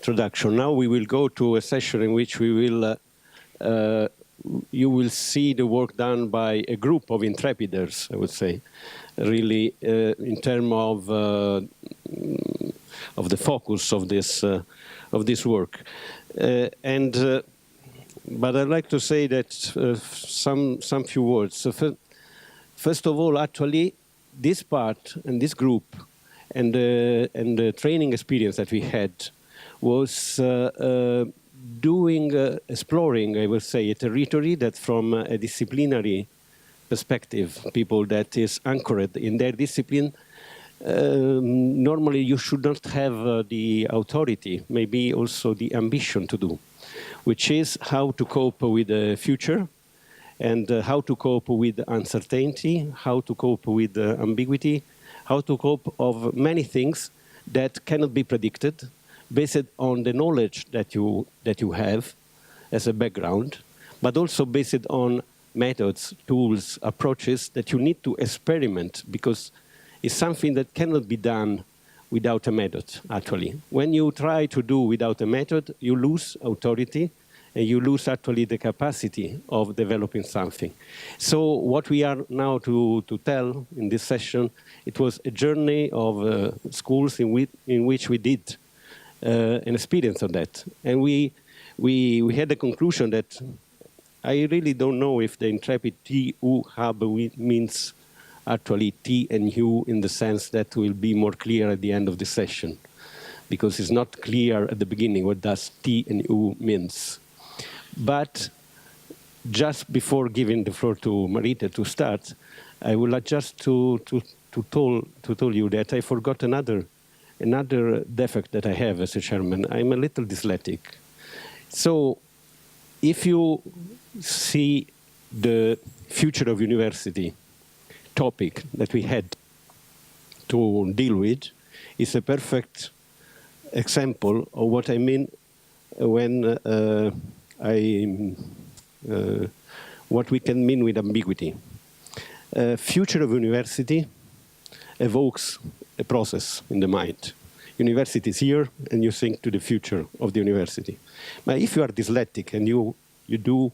introduction. Now we will go to a session in which we will, you will see the work done by a group of intrepiders, I would say, really in terms of the focus of this work. But I'd like to say that some few words. So first of all, actually, this part and this group and the training experience that we had was exploring, I would say, a territory that from a disciplinary perspective, people that is anchored in their discipline, normally you should not have the authority, maybe also the ambition to do, which is how to cope with the future and how to cope with uncertainty, how to cope with ambiguity, how to cope of many things that cannot be predicted based on the knowledge that you have as a background, but also based on methods, tools, approaches that you need to experiment, because it's something that cannot be done without a method, actually. When you try to do without a method, you lose authority and you lose actually the capacity of developing something. So what we are now to tell in this session, it was a journey of schools in which we did an experience of that. And we had the conclusion that I really don't know if the INTREPID TU Hub means actually T and U in the sense that will be more clear at the end of the session, because it's not clear at the beginning what does T and U means. But just before giving the floor to Marta to start, I would like just to tell you that I forgot another defect that I have as a chairman. I'm a little dyslexic. So if you see the future of university topic that we had to deal with, is a perfect example of what I mean when what we can mean with ambiguity. Future of university evokes a process in the mind. University is here, and you think to the future of the university. But if you are dyslexic and you do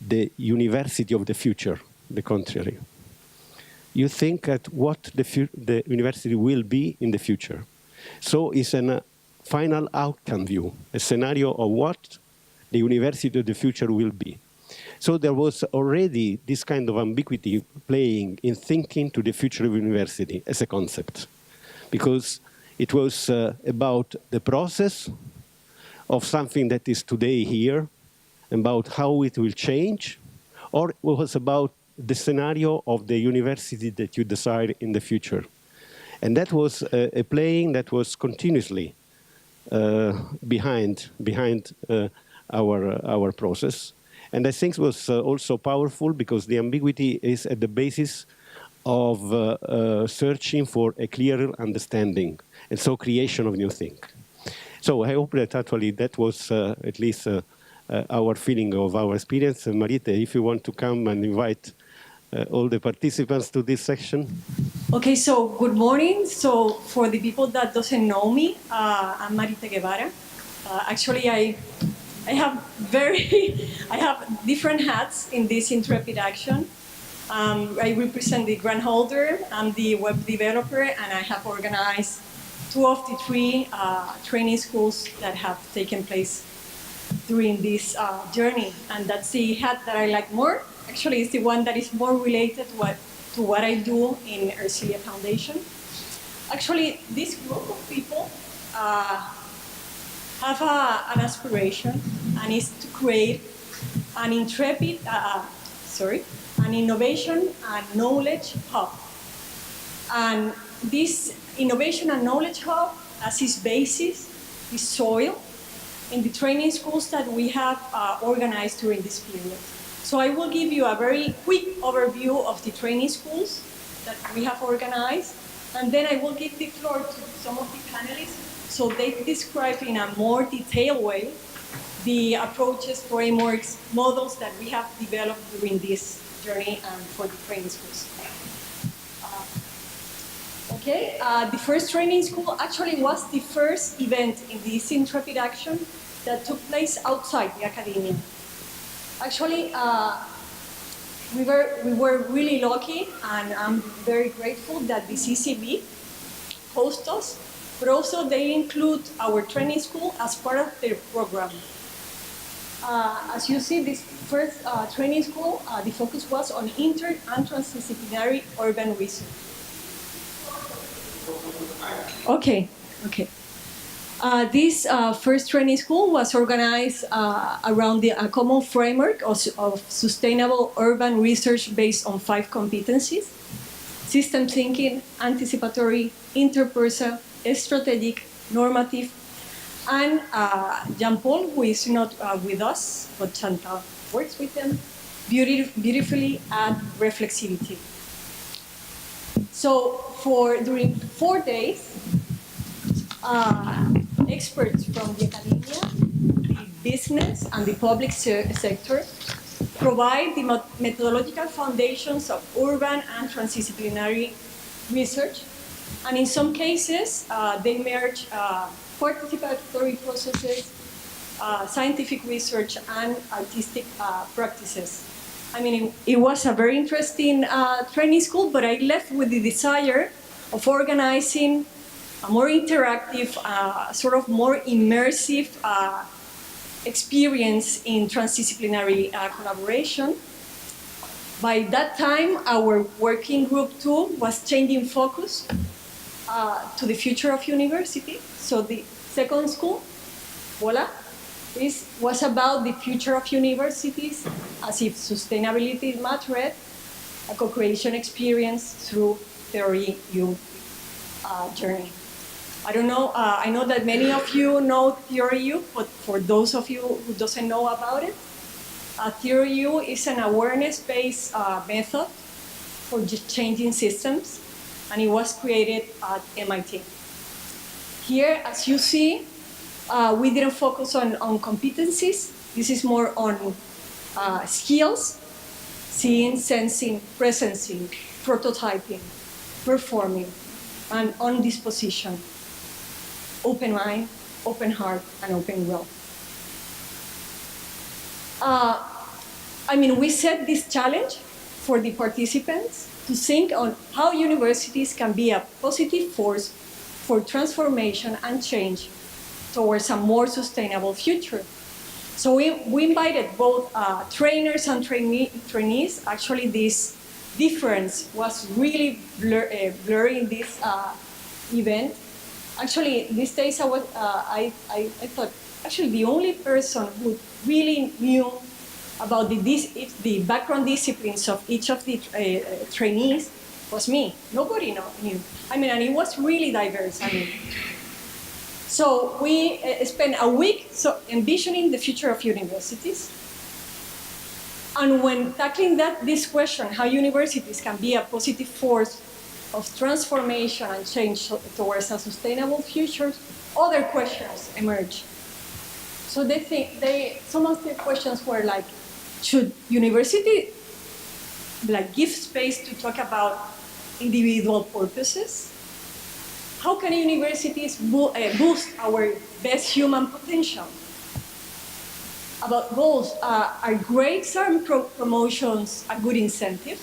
the university of the future, the contrary, you think at what the university will be in the future. So it's a final outcome view, a scenario of what the university of the future will be. So there was already this kind of ambiguity playing in thinking to the future of university as a concept, because it was about the process of something that is today here, about how it will change, or it was about the scenario of the university that you decide in the future. And that was a playing that was continuously behind our process. And I think it was also powerful because the ambiguity is at the basis of searching for a clearer understanding, and so creation of new things. So I hope that actually that was at least our feeling of our experience. And Marta, if you want to come and invite all the participants to this section. Okay, so good morning. So for the people that doesn't know me, I'm Marta Guevara. Actually, I have different hats in this INTREPID action. I represent the grant holder, I'm the web developer, and I have organized 2 of the 3 training schools that have taken place during this journey. And that's the hat that I like more. Actually, it's the one that is more related to what I do in Ercilia Foundation. Actually, this group of people have an aspiration, and is to create an an innovation and knowledge hub. And this innovation and knowledge hub, as its basis, is soil in the training schools that we have organized during this period. So I will give you a very quick overview of the training schools that we have organized, and then I will give the floor to some of the panelists so they describe in a more detailed way the approaches, frameworks, models that we have developed during this journey and for the training schools. Okay. Okay, the first training school actually was the first event in this Intrepid action that took place outside the academia. Actually, we were really lucky, and I'm very grateful that the CCB host us, but also they include our training school as part of their program. As you see, this first training school, the focus was on inter and transdisciplinary urban research. Okay. This first training school was organized around a common framework of sustainable urban research based on 5 competencies: system thinking, anticipatory, interpersonal, strategic, normative, and Jean-Paul, who is not with us, but Chantal works with them, beautifully add reflexivity. So during 4 days, experts from the academia, the business, and the public sector provide the methodological foundations of urban and transdisciplinary research. And in some cases, they merge participatory processes, scientific research, and artistic practices. I mean, it was a very interesting training school, but I left with the desire of organizing a more interactive, sort of more immersive experience in transdisciplinary collaboration. By that time, our working group 2 was changing focus to the future of university. So the second school, voila, this was about the future of universities as if sustainability mattered, a co-creation experience through Theory U journey. I don't know, I know that many of you know Theory U, but for those of you who doesn't know about it, Theory U is an awareness-based method for changing systems, and it was created at MIT. Here, as you see, we didn't focus on competencies. This is more on skills: seeing, sensing, presencing, prototyping, performing, and on disposition. Open mind, open heart, and open will. I mean, we set this challenge for the participants to think on how universities can be a positive force for transformation and change towards a more sustainable future. So we invited both trainers and trainees. Actually, this difference was really blurry in this event. Actually, these days I thought, actually, the only person who really knew about the background disciplines of each of the trainees was me. Nobody knew. I mean, and it was really diverse. I mean, so we spent a week envisioning the future of universities. And when tackling this question, how universities can be a positive force of transformation and change towards a sustainable future, other questions emerge. So some of the questions were like, should university give space to talk about individual purposes? How can universities boost our best human potential? About goals, are grades and promotions a good incentive?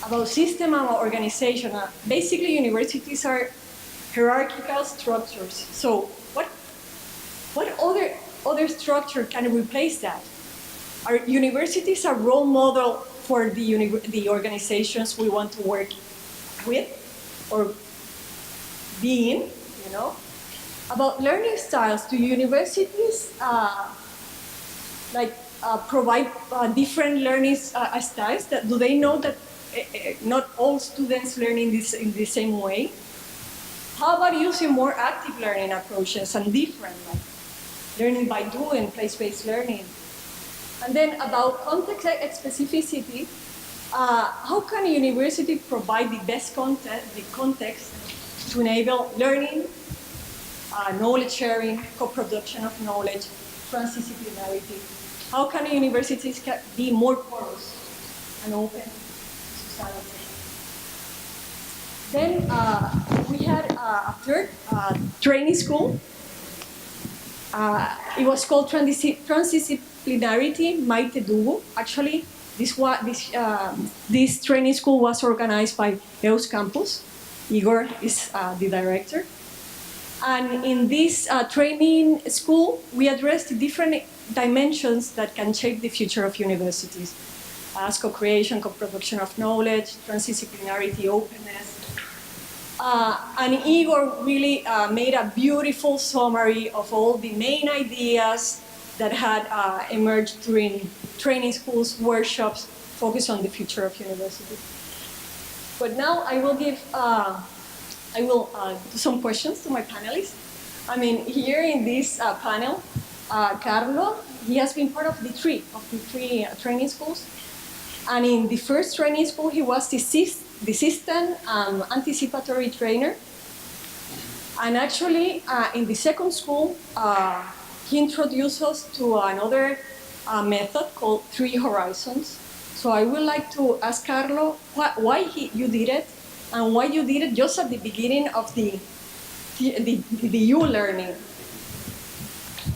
About system and organization, basically universities are hierarchical structures. So what other structure can replace that? Are universities a role model for the organizations we want to work with or be in, you know? About learning styles, do universities provide different learning styles? Do they know that not all students learn in the same way? How about using more active learning approaches and different, like learning by doing, place-based learning? And then about context specificity, how can a university provide the best context to enable learning, knowledge sharing, co-production of knowledge, transdisciplinarity? How can universities be more porous and open to society? Then we had a third training school. It was called Transdisciplinarity Maite Dugu. Actually, this training school was organized by EUS Campus. Igor is the director. And in this training school, we addressed different dimensions that can shape the future of universities, as co-creation, co-production of knowledge, transdisciplinarity, openness. And Igor really made a beautiful summary of all the main ideas that had emerged during training schools, workshops, focused on the future of universities. But now I will give, do some questions to my panelists. I mean, here in this panel, Carlo, he has been part of the three training schools. And in the first training school, he was the system anticipatory trainer. And actually, in the second school, he introduced us to another method called 3 horizons. So I would like to ask Carlo why you did it, and why you did it just at the beginning of the U learning.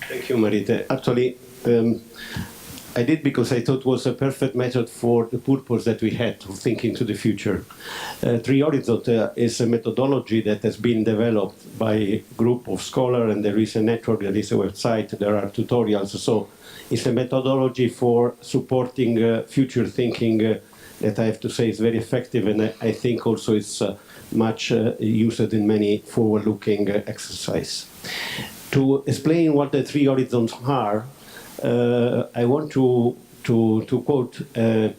Thank you, Marita. Actually, I did because I thought it was a perfect method for the purpose that we had of thinking to the future. 3 Horizons is a methodology that has been developed by a group of scholars, and there is a network, there is a website, there are tutorials. So it's a methodology for supporting future thinking that I have to say is very effective, and I think also it's much used in many forward-looking exercises. To explain what the 3 Horizons are, I want to quote a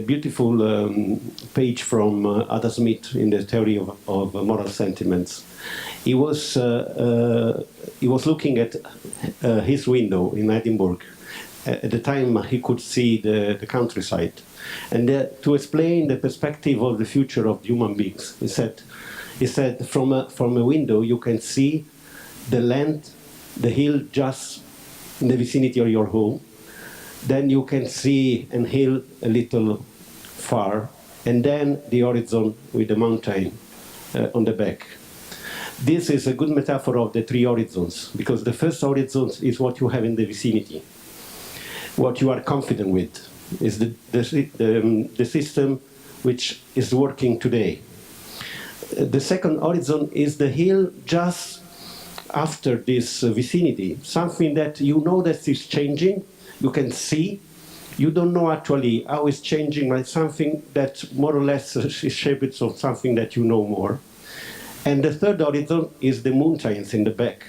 beautiful page from Adam Smith in the theory of moral sentiments. He was looking at his window in Edinburgh. At the time, he could see the countryside. And to explain the perspective of the future of human beings, he said from a window you can see the land, the hill just in the vicinity of your home. Then you can see a hill a little far, and then the horizon with the mountain on the back. This is a good metaphor of the 3 horizons, because the first horizon is what you have in the vicinity, what you are confident with, is the system which is working today. The second horizon is the hill just after this vicinity, something that you know that is changing, you can see, you don't know actually how it's changing, but something that more or less is shaped of something that you know more. And the third horizon is the mountains in the back,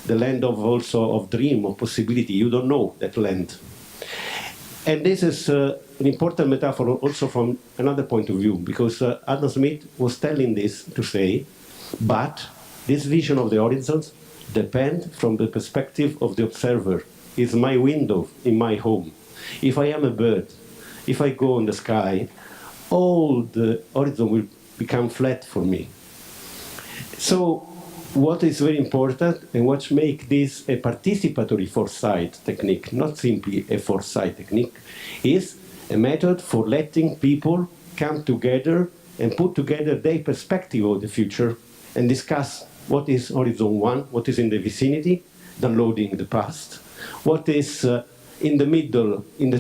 the land also of dream, of possibility. You don't know that land. And this is an important metaphor also from another point of view, because Adam Smith was telling this to say, but this vision of the horizons depends from the perspective of the observer. It's my window in my home. If I am a bird, if I go in the sky, all the horizon will become flat for me. So what is very important and what makes this a participatory foresight technique, not simply a foresight technique, is a method for letting people come together and put together their perspective of the future and discuss what is Horizon 1, what is in the vicinity, downloading the past, what is in the middle, in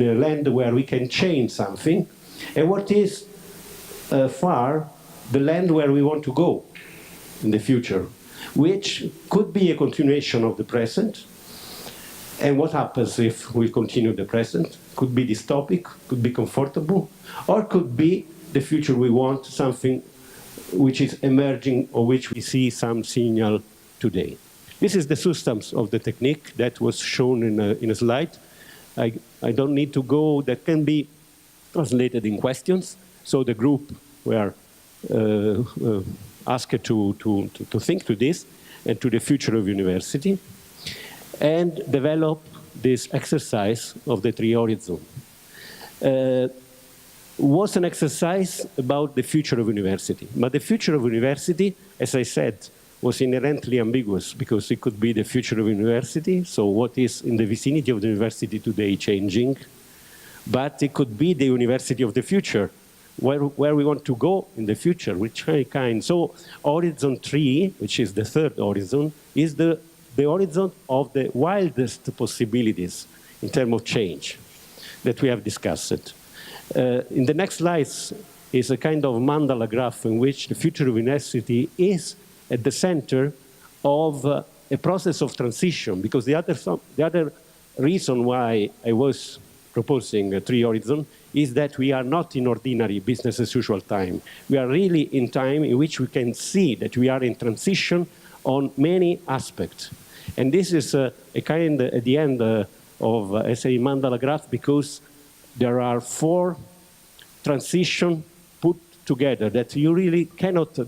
a land where we can change something, and what is far, the land where we want to go in the future, which could be a continuation of the present. And what happens if we continue the present? Could be dystopic, could be comfortable, or could be the future we want, something which is emerging or which we see some signal today. This is the substance of the technique that was shown in a slide. I don't need to go, that can be translated in questions. So the group were asked to think to this and to the future of university and develop this exercise of the 3 horizons. Was an exercise about the future of university. But the future of university, as I said, was inherently ambiguous because it could be the future of university, so what is in the vicinity of the university today changing, but it could be the university of the future, where we want to go in the future, which kind. So Horizon 3, which is the third horizon, is the horizon of the wildest possibilities in terms of change that we have discussed. In the next slides is a kind of mandala graph in which the future of university is at the center of a process of transition, because the other reason why I was proposing 3 horizon is that we are not in ordinary business as usual time. We are really in time in which we can see that we are in transition on many aspects. And this is a kind at the end of, I say, mandala graph, because there are 4 transitions put together that you really cannot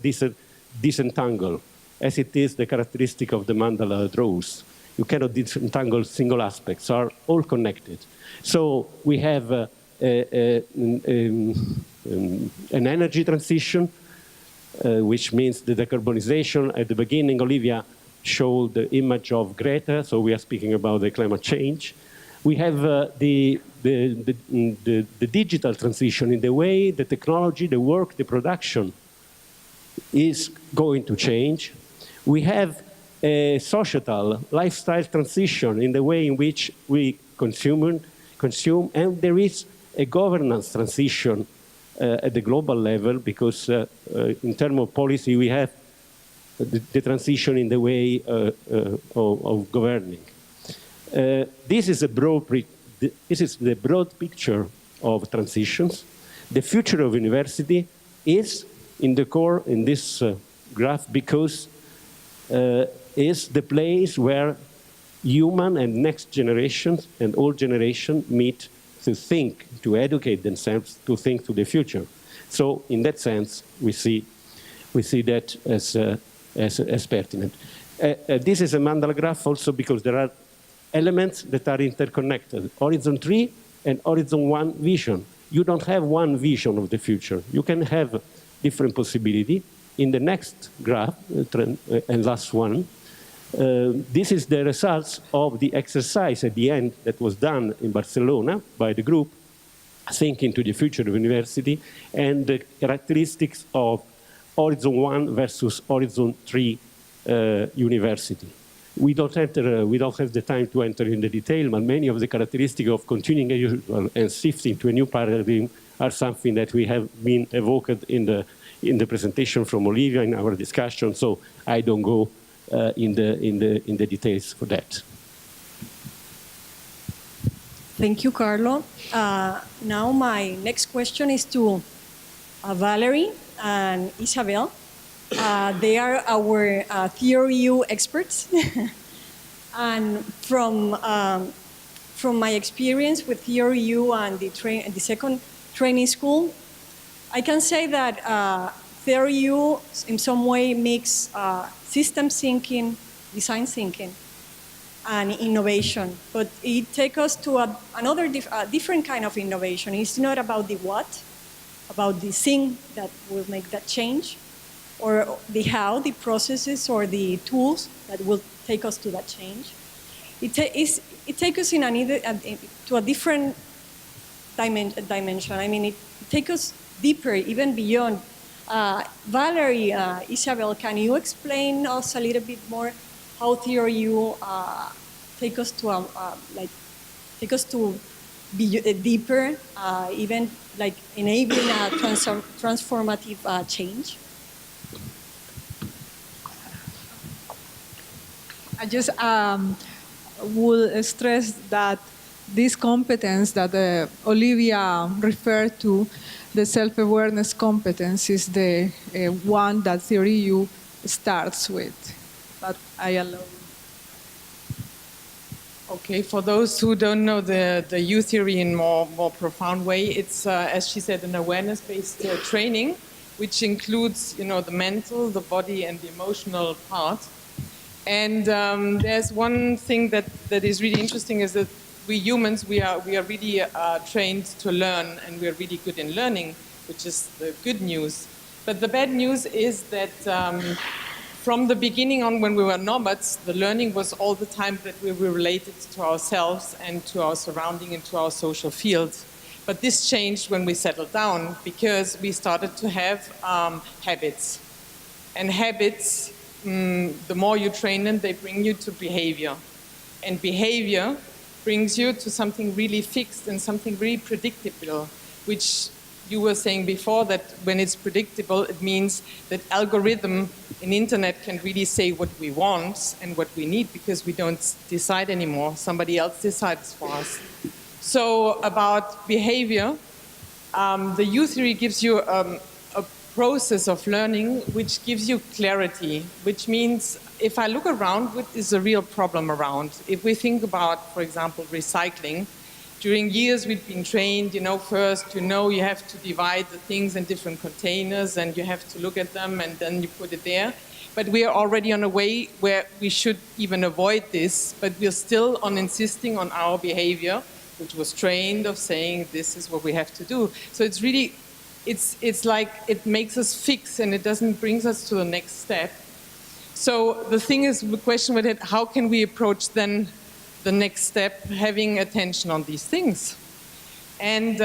disentangle, as it is the characteristic of the mandala draws. You cannot disentangle single aspects, are all connected. So we have an energy transition, which means the decarbonization. At the beginning, Olivia showed the image of Greta, so we are speaking about the climate change. We have the digital transition in the way the technology, the work, the production is going to change. We have a societal lifestyle transition in the way in which we consume, and there is a governance transition at the global level, because in terms of policy we have the transition in the way of governing. This is the broad picture of transitions. The future of university is in the core in this graph, because is the place where human and next generations and old generations meet to think, to educate themselves, to think to the future. So in that sense, we see that as pertinent. This is a mandala graph also because there are elements that are interconnected. Horizon 3 and Horizon 1 vision. You don't have one vision of the future. You can have different possibility. In the next graph, and last one, this is the results of the exercise at the end that was done in Barcelona by the group, thinking to the future of university, and the characteristics of Horizon 1 versus Horizon 3 university. We don't have the time to enter in the detail, but many of the characteristics of continuing as usual and shifting to a new paradigm are something that we have been evoked in the presentation from Olivia in our discussion, so I don't go in the details for that. Thank you, Carlo. Now my next question is to Valerie and Isabel. They are our Theory U experts. And from my experience with Theory U and the second training school, I can say that Theory U in some way makes system thinking, design thinking, and innovation. But it takes us to another different kind of innovation. It's not about the what, about the thing that will make that change, or the how, the processes or the tools that will take us to that change. It takes us to a different dimension. I mean, it takes us deeper, even beyond. Valerie, Isabel, can you explain us a little bit more how Theory U take us to be deeper, even like enabling a transformative change? I just will stress that this competence that Olivia referred to, the self-awareness competence, is the one that Theory U starts with. But I allow. Okay, for those who don't know the U theory in more profound way, it's, as she said, an awareness-based training, which includes, the mental, the body, and the emotional part. And there's one thing that is really interesting is that we humans, we are really trained to learn, and we are really good in learning, which is the good news. But the bad news is that from the beginning on, when we were nomads, the learning was all the time that we were related to ourselves and to our surrounding and to our social fields. But this changed when we settled down because we started to have habits. And habits, the more you train them, they bring you to behavior. And behavior brings you to something really fixed and something really predictable, which you were saying before, that when it's predictable, it means that algorithm in internet can really say what we want and what we need because we don't decide anymore. Somebody else decides for us. So about behavior, the U theory gives you a process of learning which gives you clarity, which means if I look around, what is the real problem around? If we think about, for example, recycling, during years we've been trained, first, you have to divide the things in different containers and you have to look at them and then you put it there. But we are already on a way where we should even avoid this, but we're still on insisting on our behavior, which was trained of saying this is what we have to do. So it's really, it's like it makes us fix and it doesn't bring us to the next step. So the thing is, the question with it, how can we approach then the next step, having attention on these things? And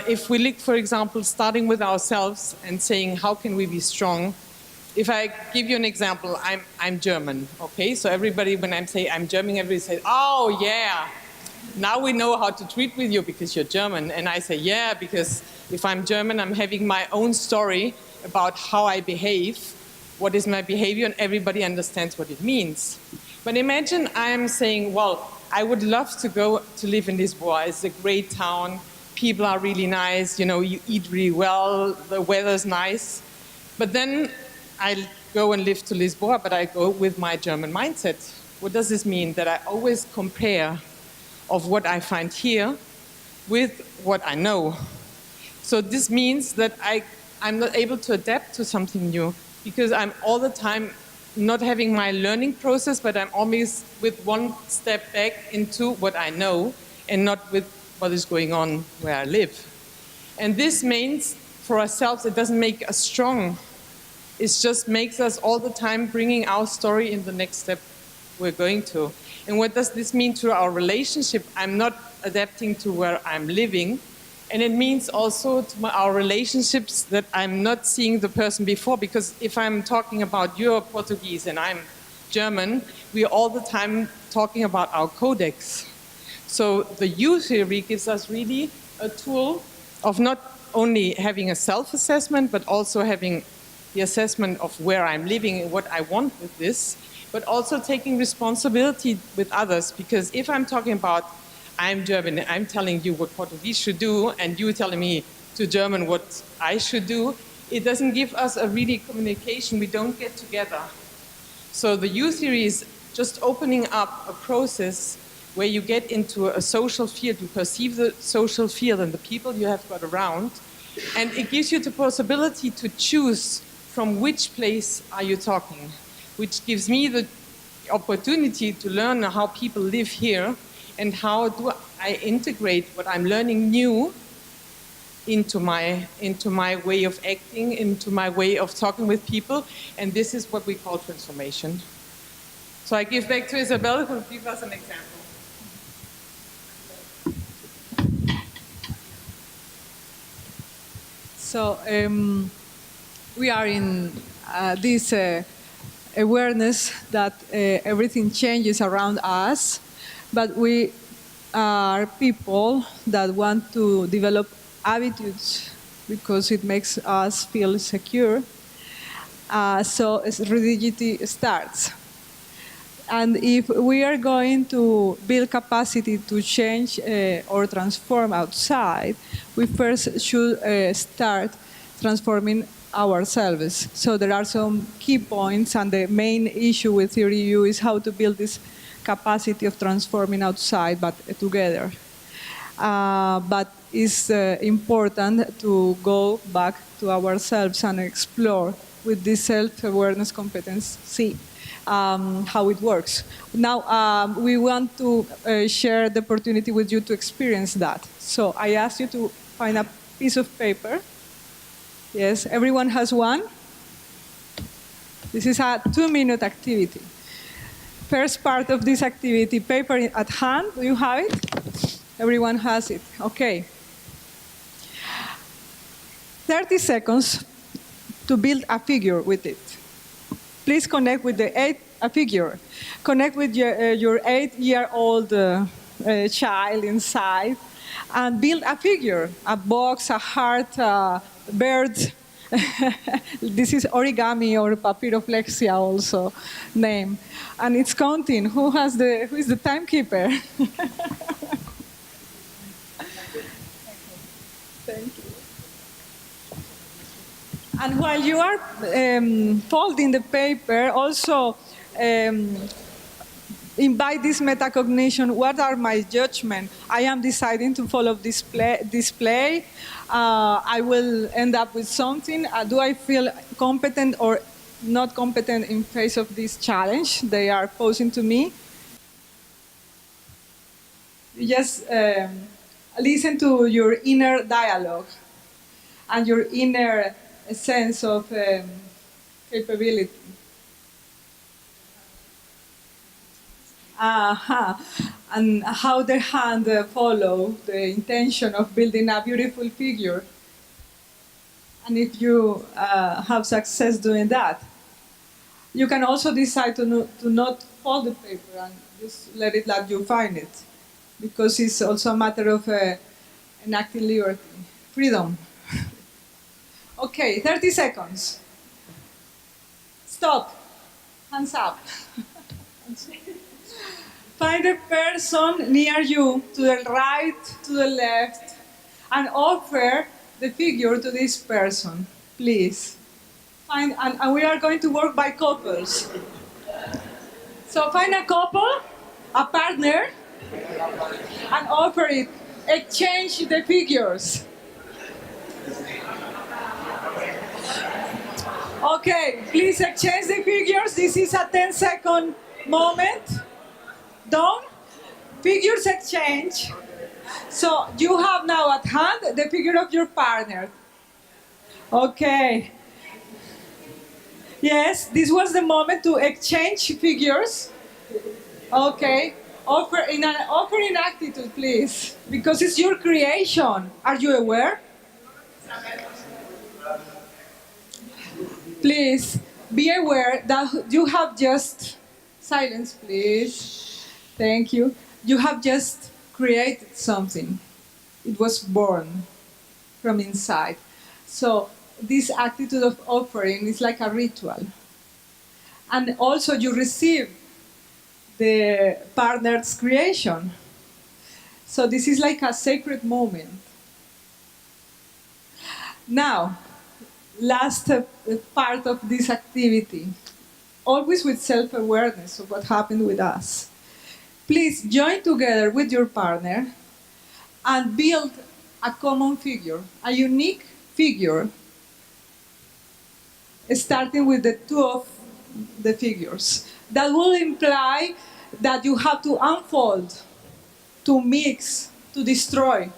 if we look, for example, starting with ourselves and saying, how can we be strong? If I give you an example, I'm German, okay? So everybody, when I say I'm German, everybody says, oh yeah, now we know how to treat with you because you're German. And I say, yeah, because if I'm German, I'm having my own story about how I behave, what is my behavior, and everybody understands what it means. But imagine I'm saying, well, I would love to go to live in Lisboa. It's a great town. People are really nice. You eat really well. The weather's nice. But then I go and live to Lisboa, but I go with my German mindset. What does this mean? That I always compare of what I find here with what I know. So this means that I'm not able to adapt to something new because I'm all the time not having my learning process, but I'm always with one step back into what I know and not with what is going on where I live. And this means for ourselves, it doesn't make us strong. It just makes us all the time bringing our story in the next step we're going to. And what does this mean to our relationship? I'm not adapting to where I'm living. And it means also to our relationships that I'm not seeing the person before, because if I'm talking about you're Portuguese and I'm German, we're all the time talking about our codex. So the U theory gives us really a tool of not only having a self-assessment, but also having the assessment of where I'm living and what I want with this, but also taking responsibility with others. Because if I'm talking about I'm German, I'm telling you what Portuguese should do, and you telling me to German what I should do, it doesn't give us a really communication. We don't get together. So the U theory is just opening up a process where you get into a social field, you perceive the social field and the people you have got around, and it gives you the possibility to choose from which place are you talking, which gives me the opportunity to learn how people live here and how do I integrate what I'm learning new into my way of acting, into my way of talking with people, and this is what we call transformation. So I give back to Isabel, who will give us an example. So we are in this awareness that everything changes around us, but we are people that want to develop attitudes because it makes us feel secure. So rigidity starts. And if we are going to build capacity to change or transform outside, we first should start transforming ourselves. So there are some key points, and the main issue with Theory U is how to build this capacity of transforming outside, but together. But it's important to go back to ourselves and explore with this self-awareness competency how it works. Now, we want to share the opportunity with you to experience that. So I ask you to find a piece of paper. Yes, everyone has one. This is a 2-minute activity. First part of this activity, paper at hand. Do you have it? Everyone has it. Okay. 30 seconds to build a figure with it. Please connect with a figure. Connect with your 8-year-old child inside and build a figure, a box, a heart, a bird. This is origami or papyroflexia also name. And it's counting. Who is the timekeeper? Thank you. And while you are folding the paper, also invite this metacognition. What are my judgments? I am deciding to follow this play. I will end up with something. Do I feel competent or not competent in face of this challenge they are posing to me? You just listen to your inner dialogue and your inner sense of capability. And how the hand follow the intention of building a beautiful figure. And if you have success doing that, you can also decide to not fold the paper and just let it let you find it, because it's also a matter of enacting liberty, freedom. Okay, 30 seconds. Stop. Hands up. Find a person near you, to the right, to the left, and offer the figure to this person, please. And we are going to work by couples. So find a couple, a partner, and offer it. Exchange the figures. Okay, please exchange the figures. This is a 10-second moment. Done. Figures exchange. So you have now at hand the figure of your partner. Okay. Yes, this was the moment to exchange figures. Okay. Offering attitude, please, because it's your creation. Are you aware? Please be aware that you have just, silence please, thank you. You have just created something. It was born from inside. So this attitude of offering is like a ritual. And also you receive the partner's creation. So this is like a sacred moment. Now, last part of this activity, always with self-awareness of what happened with us. Please join together with your partner and build a common figure, a unique figure, starting with the two of the figures. That will imply that you have to unfold, to mix, to destroy.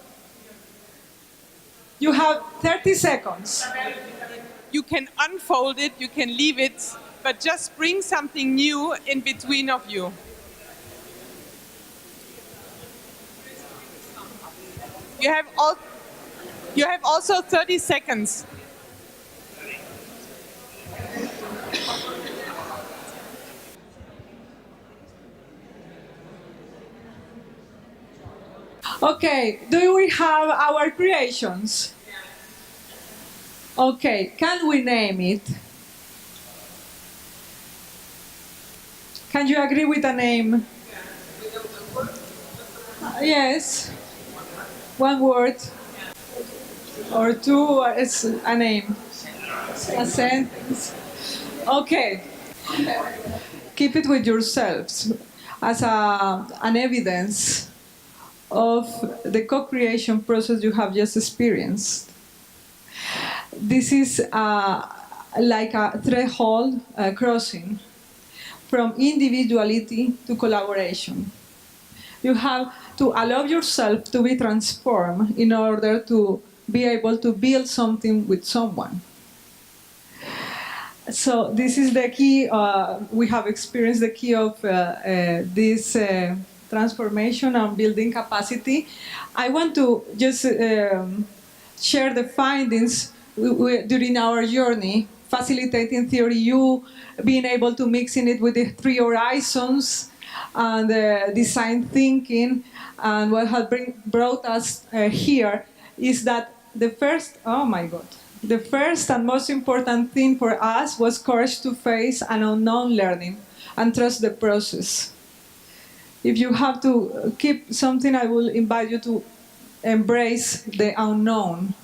You have 30 seconds. You can unfold it, you can leave it, but just bring something new in between of you. You have also 30 seconds. Okay, do we have our creations? Okay, can we name it? Can you agree with a name? Yes. One word. Or two, or it's a name. A sentence. Okay. Keep it with yourselves as an evidence of the co-creation process you have just experienced. This is like a threshold crossing from individuality to collaboration. You have to allow yourself to be transformed in order to be able to build something with someone. So this is the key. We have experienced the key of this transformation and building capacity. I want to just share the findings during our journey, facilitating theory, you being able to mixing it with the three horizons and design thinking, and what has brought us here is that the first and most important thing for us was courage to face an unknown learning and trust the process. If you have to keep something, I will invite you to embrace the unknown.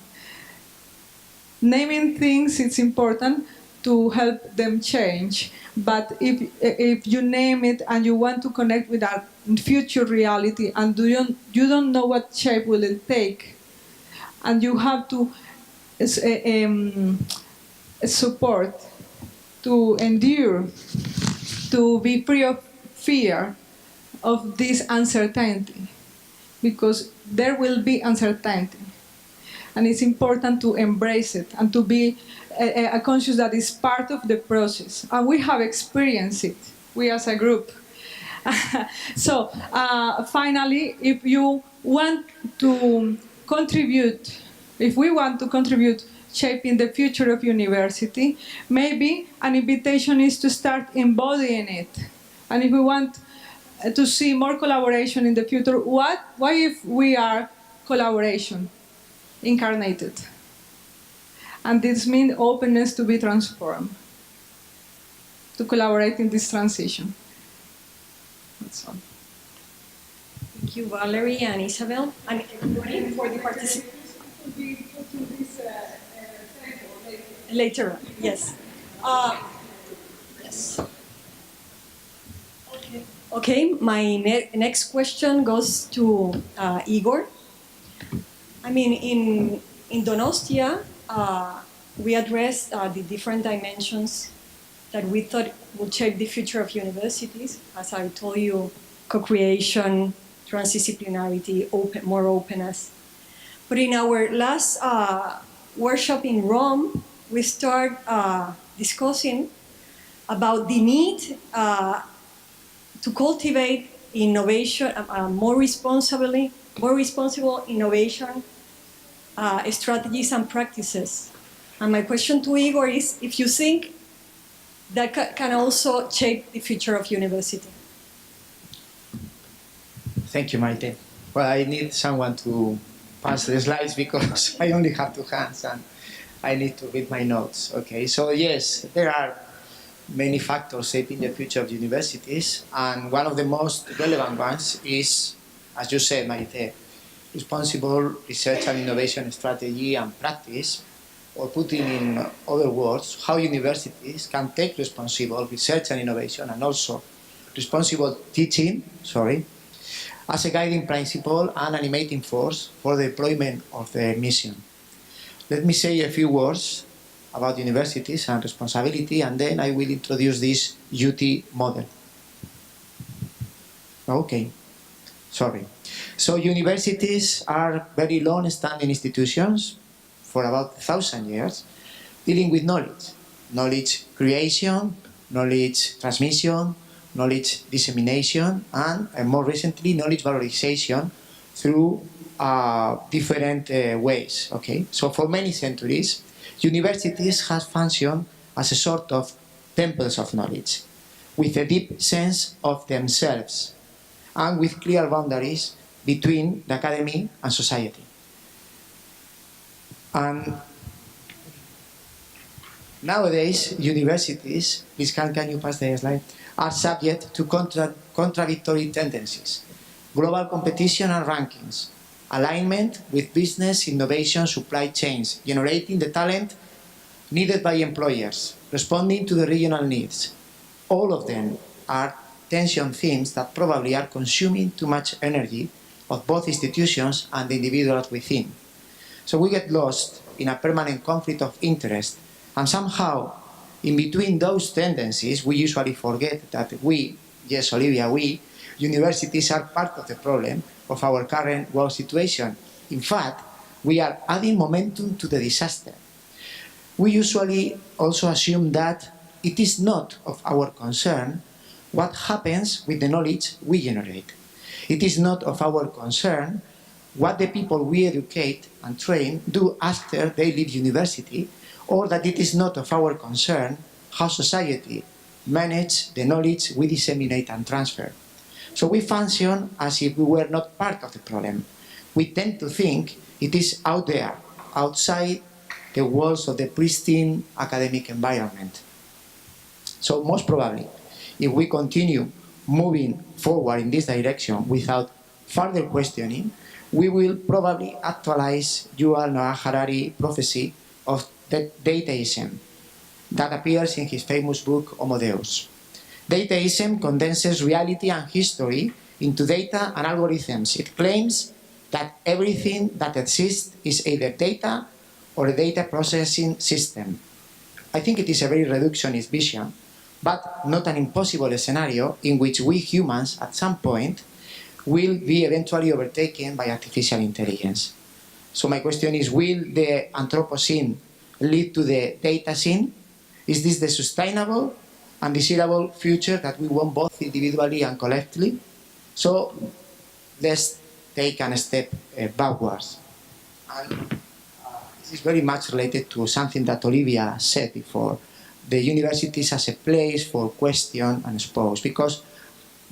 Naming things, it's important to help them change. But if you name it and you want to connect with our future reality and you don't know what shape will it take, and you have to support, to endure, to be free of fear of this uncertainty, because there will be uncertainty. And it's important to embrace it and to be conscious that it's part of the process. And we have experienced it, we as a group. So finally, if you want to contribute, if we want to contribute shaping the future of university, maybe an invitation is to start embodying it. And if we want to see more collaboration in the future, why if we are collaboration incarnated? And this means openness to be transformed, to collaborate in this transition. That's all. Thank you, Valerie and Isabel, and everybody for the participation. Later on, yes. Yes. Okay, my next question goes to Igor. I mean, in Donostia, we addressed the different dimensions that we thought would shape the future of universities. As I told you, co-creation, transdisciplinarity, more openness. But in our last workshop in Rome, we start discussing about the need to cultivate innovation, more responsible innovation strategies and practices. And my question to Igor is if you think that can also shape the future of university. Thank you, Maite. Well, I need someone to pass the slides because I only have 2 hands and I need to read my notes. Okay, so yes, there are many factors shaping the future of universities, and one of the most relevant ones is, as you said, Maite, responsible research and innovation strategy and practice, or putting in other words, how universities can take responsible research and innovation and also responsible teaching, as a guiding principle and animating force for the deployment of the mission. Let me say a few words about universities and responsibility, and then I will introduce this UT model. Okay, sorry. So universities are very long-standing institutions for about 1,000 years, dealing with knowledge. Knowledge creation, knowledge transmission, knowledge dissemination, and more recently, knowledge valorization through different ways. Okay, so for many centuries, universities have functioned as a sort of temples of knowledge, with a deep sense of themselves, and with clear boundaries between the academy and society. And nowadays, universities, please can you pass the slide, are subject to contradictory tendencies, global competition and rankings, alignment with business, innovation, supply chains, generating the talent needed by employers, responding to the regional needs. All of them are tension themes that probably are consuming too much energy of both institutions and the individuals within. So we get lost in a permanent conflict of interest, and somehow in between those tendencies we usually forget that we, yes Olivia, we, universities are part of the problem of our current world situation. In fact, we are adding momentum to the disaster. We usually also assume that it is not of our concern what happens with the knowledge we generate. It is not of our concern what the people we educate and train do after they leave university, or that it is not of our concern how society manages the knowledge we disseminate and transfer. So we function as if we were not part of the problem. We tend to think it is out there, outside the walls of the pristine academic environment. So most probably, if we continue moving forward in this direction without further questioning, we will probably actualize Yuval Noah Harari's prophecy of dataism that appears in his famous book Homo Deus. Dataism condenses reality and history into data and algorithms. It claims that everything that exists is either data or a data processing system. I think it is a very reductionist vision, but not an impossible scenario in which we humans at some point will be eventually overtaken by artificial intelligence. So my question is, will the Anthropocene lead to the Datacene? Is this the sustainable and desirable future that we want both individually and collectively? So let's take a step backwards. And this is very much related to something that Olivia said before. The universities as a place for question and expose, because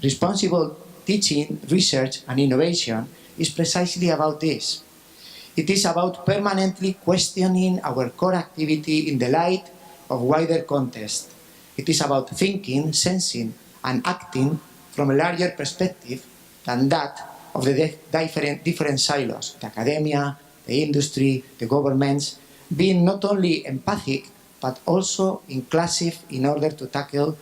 responsible teaching, research and innovation is precisely about this. It is about permanently questioning our core activity in the light of wider context. It is about thinking, sensing and acting from a larger perspective than that of the different silos, the academia, the industry, the governments, being not only empathic but also inclusive in order to tackle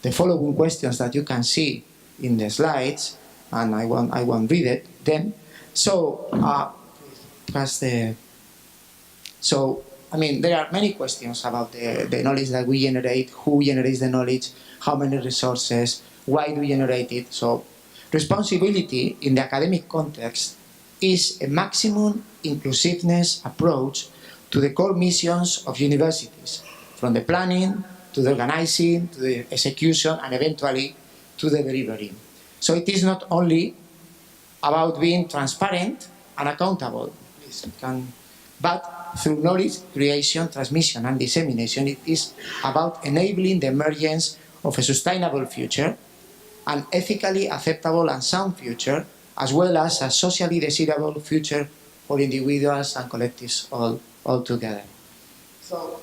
the following questions that you can see in the slides, and I won't read it then. So, I mean, there are many questions about the knowledge that we generate, who generates the knowledge, how many resources, why do we generate it. So, responsibility in the academic context is a maximum inclusiveness approach to the core missions of universities, from the planning to the organizing, to the execution, and eventually to the delivery. So it is not only about being transparent and accountable, but through knowledge creation, transmission, and dissemination, it is about enabling the emergence of a sustainable future, an ethically acceptable and sound future, as well as a socially desirable future for individuals and collectives all together. So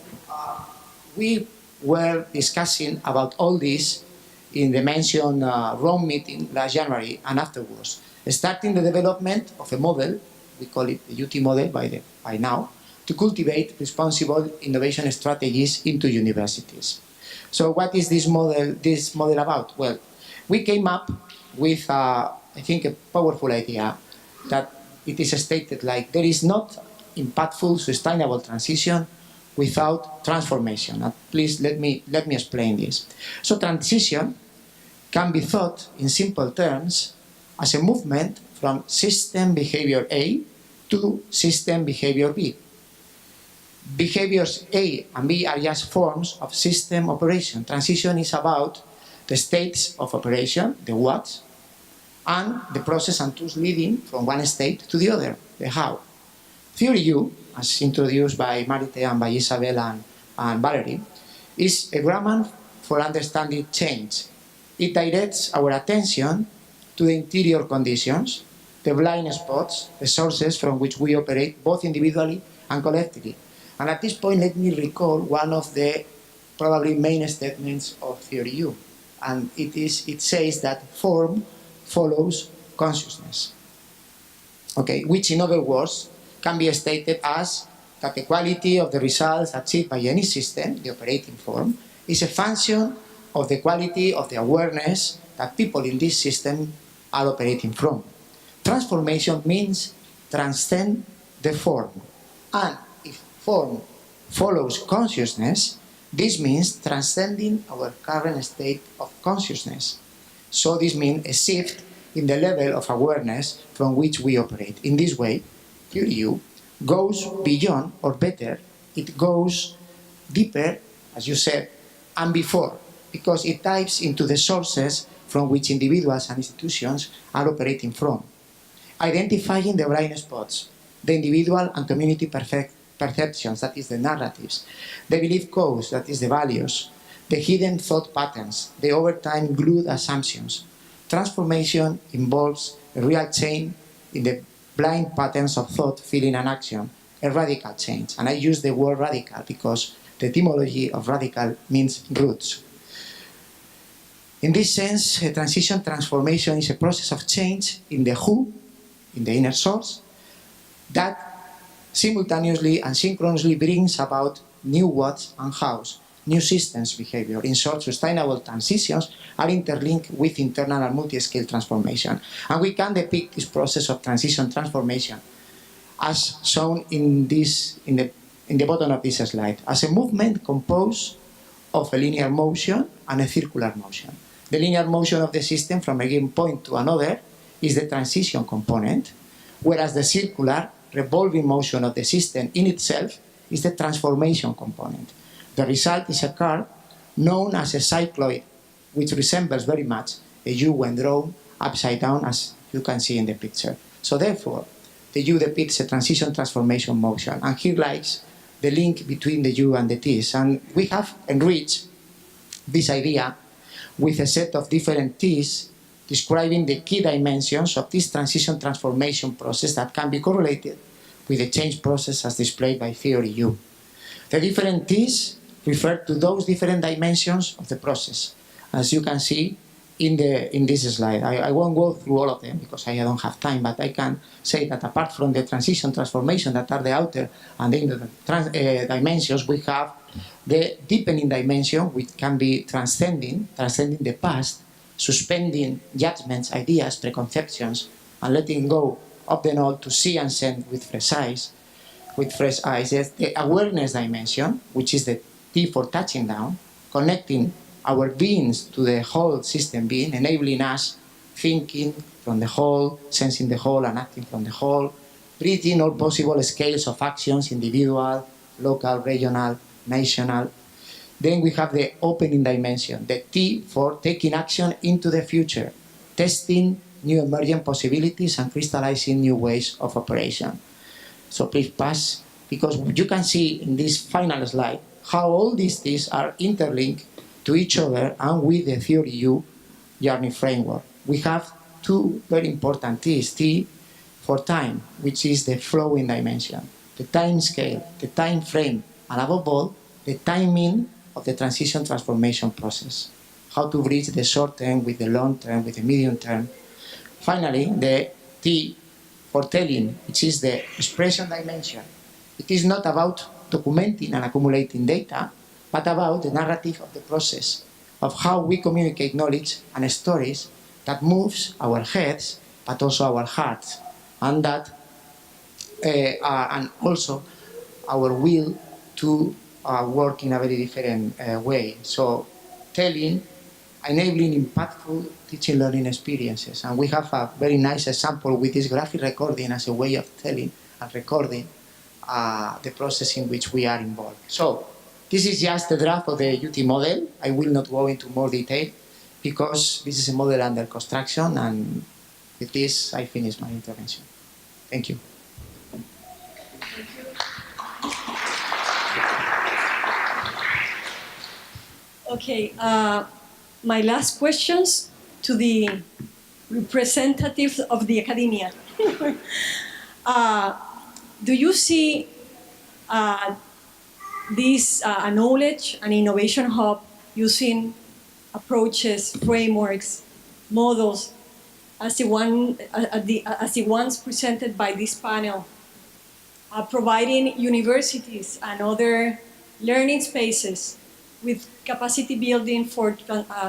we were discussing about all this in the mentioned Rome meeting last January and afterwards, starting the development of a model, we call it the UT model by now, to cultivate responsible innovation strategies into universities. So what is this model about? Well, we came up with, I think, a powerful idea that it is stated like there is not impactful, sustainable transition without transformation. Please let me explain this. So transition can be thought in simple terms as a movement from system behavior A to system behavior B. Behaviors A and B are just forms of system operation. Transition is about the states of operation, the what, and the process and tools leading from one state to the other, the how. Theory U, as introduced by Marta and by Isabel and Valerie, is a grammar for understanding change. It directs our attention to the interior conditions, the blind spots, the sources from which we operate both individually and collectively. And at this point, let me recall one of the probably main statements of Theory U. And it says that form follows consciousness. Okay, which in other words can be stated as that the quality of the results achieved by any system, the operating form, is a function of the quality of the awareness that people in this system are operating from. Transformation means transcend the form. And if form follows consciousness, this means transcending our current state of consciousness. So this means a shift in the level of awareness from which we operate. In this way, Theory U goes beyond, or better, it goes deeper, as you said, and before, because it dives into the sources from which individuals and institutions are operating from. identifying the blind spots, the individual and community perceptions, that is the narratives, the belief codes, that is the values, the hidden thought patterns, the overtime glued assumptions. Transformation involves a real change in the blind patterns of thought, feeling and action, a radical change. And I use the word radical because the etymology of radical means roots. In this sense, a transition transformation is a process of change in the who, in the inner source, that simultaneously and synchronously brings about new whats and hows, new systems behavior. In short, sustainable transitions are interlinked with internal and multi-scale transformation. And we can depict this process of transition transformation as shown in the bottom of this slide, as a movement composed of a linear motion and a circular motion. The linear motion of the system from a given point to another is the transition component, whereas the circular revolving motion of the system in itself is the transformation component. The result is a curve known as a cycloid, which resembles very much a U when drawn upside down, as you can see in the picture. So therefore, the U depicts a transition transformation motion, and here lies the link between the U and the T's. And we have enriched this idea with a set of different T's describing the key dimensions of this transition transformation process that can be correlated with the change process as displayed by theory U. The different T's refer to those different dimensions of the process, as you can see in this slide. I won't go through all of them because I don't have time, but I can say that apart from the transition transformation that are the outer and the inner dimensions, we have the deepening dimension, which can be transcending the past, suspending judgments, ideas, preconceptions, and letting go of them all to see and sense with fresh eyes. Yes, the awareness dimension, which is the T for touching down, connecting our beings to the whole system being, enabling us thinking from the whole, sensing the whole, and acting from the whole, breathing all possible scales of actions, individual, local, regional, national. Then we have the opening dimension, the T for taking action into the future, testing new emergent possibilities and crystallizing new ways of operation. So please pass, because you can see in this final slide how all these T's are interlinked to each other and with the theory U journey framework. We have two very important T's. T for time, which is the flowing dimension, the time scale, the time frame, and above all, the timing of the transition transformation process. How to bridge the short term with the long term, with the medium term. Finally, the T for telling, which is the expression dimension. It is not about documenting and accumulating data, but about the narrative of the process, of how we communicate knowledge and stories that moves our heads, but also our hearts, and that, and also our will to work in a very different way. So, telling, enabling impactful teaching learning experiences. And we have a very nice example with this graphic recording as a way of telling and recording the process in which we are involved. So, this is just the draft of the UT model. I will not go into more detail because this is a model under construction, and with this I finish my intervention. Thank you. Okay, my last questions to the representatives of the academia. Do you see this knowledge and innovation hub using approaches, frameworks, models as the ones presented by this panel, providing universities and other learning spaces with capacity building for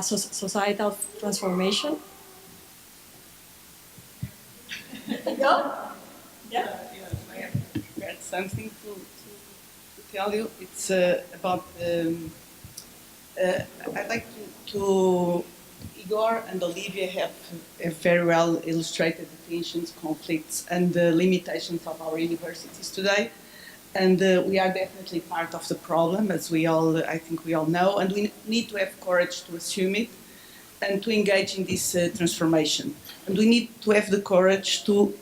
societal transformation? Yeah? Yeah? I have prepared something to tell you. It's about, I'd like to, Igor and Olivia have very well illustrated the tensions, conflicts, and the limitations of our universities today. And we are definitely part of the problem, as we all, I think we all know, and we need to have courage to assume it. and to engage in this transformation. And we need to have the courage to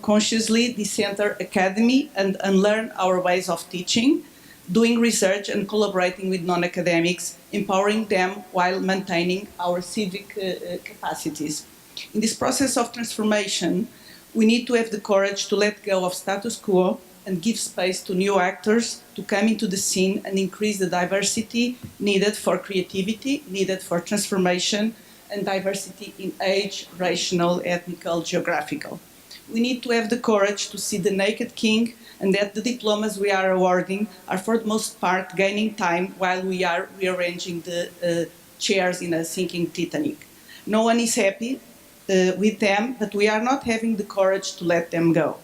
consciously decenter academy and unlearn our ways of teaching, doing research and collaborating with non-academics, empowering them while maintaining our civic capacities. In this process of transformation, we need to have the courage to let go of status quo and give space to new actors to come into the scene and increase the diversity needed for creativity, needed for transformation, and diversity in age, racial, ethnical, geographical. We need to have the courage to see the naked king and that the diplomas we are awarding are for the most part gaining time while we are rearranging the chairs in a sinking Titanic. No one is happy with them, but we are not having the courage to let them go.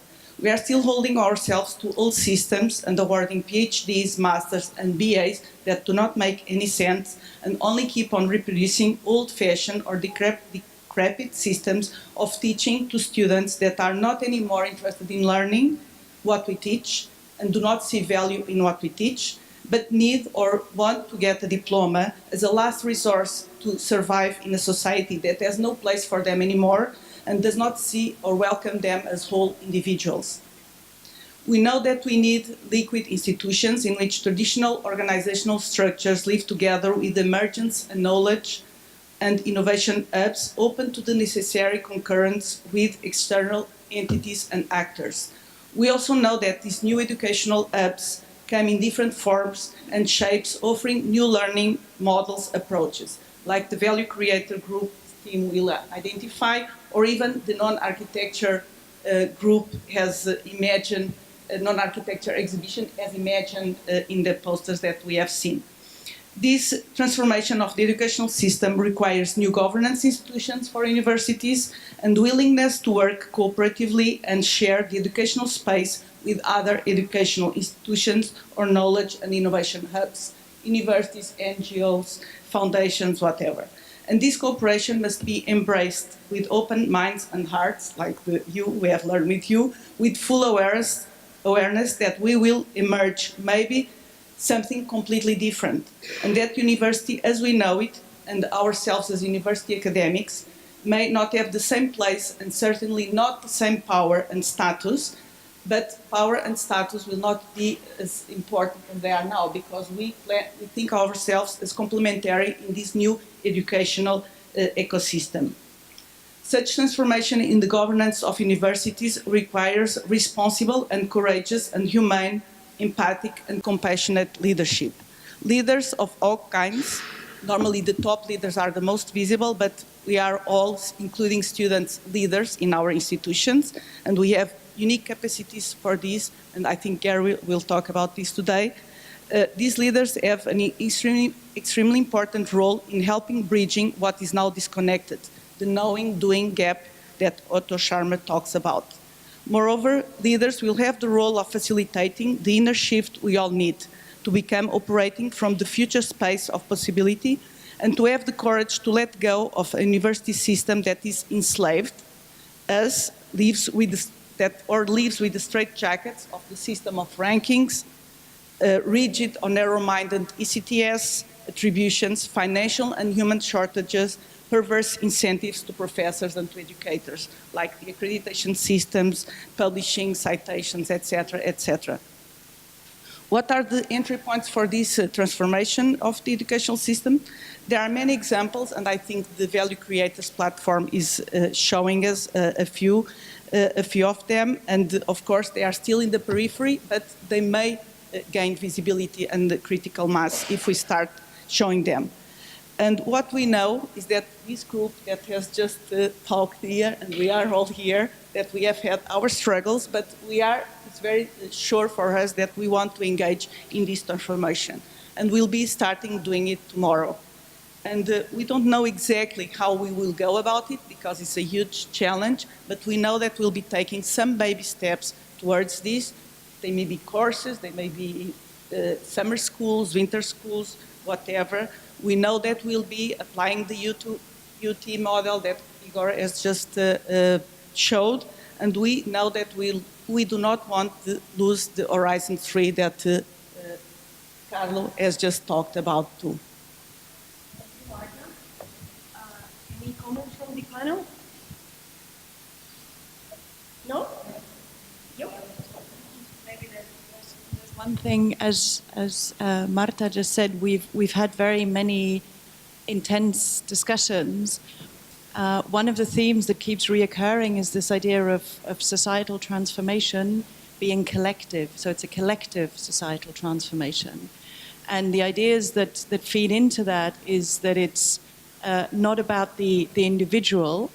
We are still holding ourselves to old systems and awarding PhDs, Masters, and BAs that do not make any sense and only keep on reproducing old-fashioned or decrepit systems of teaching to students that are not anymore interested in learning what we teach and do not see value in what we teach, but need or want to get a diploma as a last resource to survive in a society that has no place for them anymore and does not see or welcome them as whole individuals. We know that we need liquid institutions in which traditional organizational structures live together with emergence and knowledge and innovation hubs open to the necessary concurrence with external entities and actors. We also know that these new educational hubs come in different forms and shapes, offering new learning models approaches, like the Value Creator Group team will identify, or even the non-architecture group has imagined, non-architecture exhibition as imagined in the posters that we have seen. This transformation of the educational system requires new governance institutions for universities and willingness to work cooperatively and share the educational space with other educational institutions or knowledge and innovation hubs, universities, NGOs, foundations, whatever. And this cooperation must be embraced with open minds and hearts, like we have learned with you, with full awareness that we will emerge maybe something completely different. And that university as we know it, and ourselves as university academics, may not have the same place and certainly not the same power and status, but power and status will not be as important as they are now because we think of ourselves as complementary in this new educational ecosystem. Such transformation in the governance of universities requires responsible and courageous and humane, empathic and compassionate leadership. Leaders of all kinds, normally the top leaders are the most visible, but we are all, including students, leaders in our institutions, and we have unique capacities for this, and I think Gary will talk about this today. These leaders have an extremely important role in helping bridging what is now disconnected, the knowing-doing gap that Otto Scharmer talks about. Moreover, leaders will have the role of facilitating the inner shift we all need to become operating from the future space of possibility and to have the courage to let go of a university system that is enslaved, lives with the straitjackets of the system of rankings, rigid or narrow-minded ECTS, attributions, financial and human shortages, perverse incentives to professors and to educators, like the accreditation systems, publishing, citations, etc., etc. What are the entry points for this transformation of the educational system? There are many examples, and I think the Value Creators platform is showing us a few of them, and of course they are still in the periphery, but they may gain visibility and critical mass if we start showing them. And what we know is that this group that has just talked here, and we are all here, that we have had our struggles, but it's very sure for us that we want to engage in this transformation. And we'll be starting doing it tomorrow. And we don't know exactly how we will go about it because it's a huge challenge, but we know that we'll be taking some baby steps towards this. They may be courses, they may be summer schools, winter schools, whatever. We know that we'll be applying the UT model that Igor has just showed, and we know that we do not want to lose the Horizon 3 that Carlo has just talked about too. Thank you, Marta. panel? No? Yep. Maybe there's one thing, as Marta just said, we've had very many intense discussions. One of the themes that keeps reoccurring is this idea of societal transformation being collective. So it's a collective societal transformation. And the ideas that feed into that is that it's not about the individual,